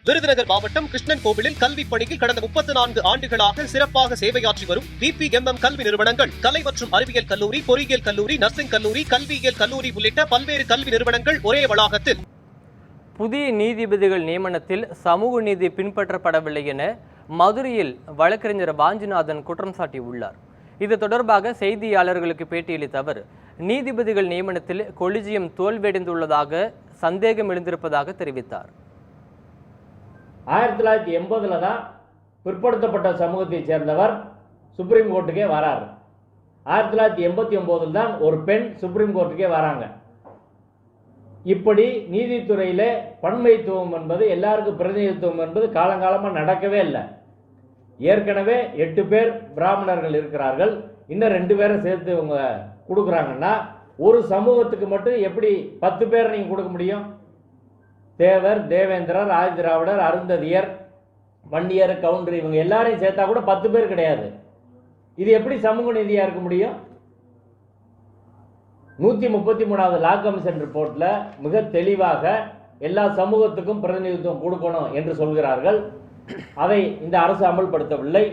விருதுநகர் மாவட்டம் கிருஷ்ணன் கோவிலில் கல்வி பணியில் கடந்த 34 ஆண்டுகளாக சிறப்பாக சேவையாற்றி வரும் VPMM கல்வி நிறுவனங்கள், கலை மற்றும் அறிவியல் கல்லூரி, பொறியியல் கல்லூரி, நர்சிங் கல்லூரி, கல்வியியல் கல்லூரி உள்ளிட்ட பல்வேறு கல்வி நிறுவனங்கள் ஒரே வளாகத்தில். புதிய நீதிபதிகள் நியமனத்தில் சமூக நீதி பின்பற்றப்படவில்லை என மதுரையில் வழக்கறிஞர் வாஞ்சிநாதன் குற்றம் சாட்டியுள்ளார். இது தொடர்பாக செய்தியாளர்களுக்கு பேட்டியளித்த அவர், நீதிபதிகள் நியமனத்தில் கொலிஜியம் தோல்வியடைந்துள்ளதாக சந்தேகம் எழுந்திருப்பதாக தெரிவித்தார். 1980 தான் பிற்படுத்தப்பட்ட சமூகத்தைச் சேர்ந்தவர் சுப்ரீம் கோர்ட்டுக்கே வராரு. 1989 தான் ஒரு பெண் சுப்ரீம் கோர்ட்டுக்கே வராங்க. இப்படி நீதித்துறையில் பன்மைத்துவம் என்பது, எல்லாருக்கும் பிரதிநிதித்துவம் என்பது காலங்காலமாக நடக்கவே இல்லை. ஏற்கனவே 8 பேர் பிராமணர்கள் இருக்கிறார்கள், இன்னும் 2 பேரை சேர்த்து இவங்க கொடுக்குறாங்கன்னா ஒரு சமூகத்துக்கு மட்டும் எப்படி 10 பேரை நீங்கள் கொடுக்க முடியும்? தேவர், தேவேந்திரர், ஆதிதிராவிடர், அருந்ததியர், வன்னியர், கவுண்டர் இவங்க எல்லாரையும் சேர்த்தா கூட 10 பேர் கிடையாது. இது எப்படி சமூக நீதியாக இருக்க முடியும்? 133வது லா கமிஷன் ரிப்போர்ட்டில் மிக தெளிவாக எல்லா சமூகத்துக்கும் பிரதிநிதித்துவம் கொடுக்கணும் என்று சொல்கிறார்கள். அதை இந்த அரசு அமல்படுத்தவில்லை.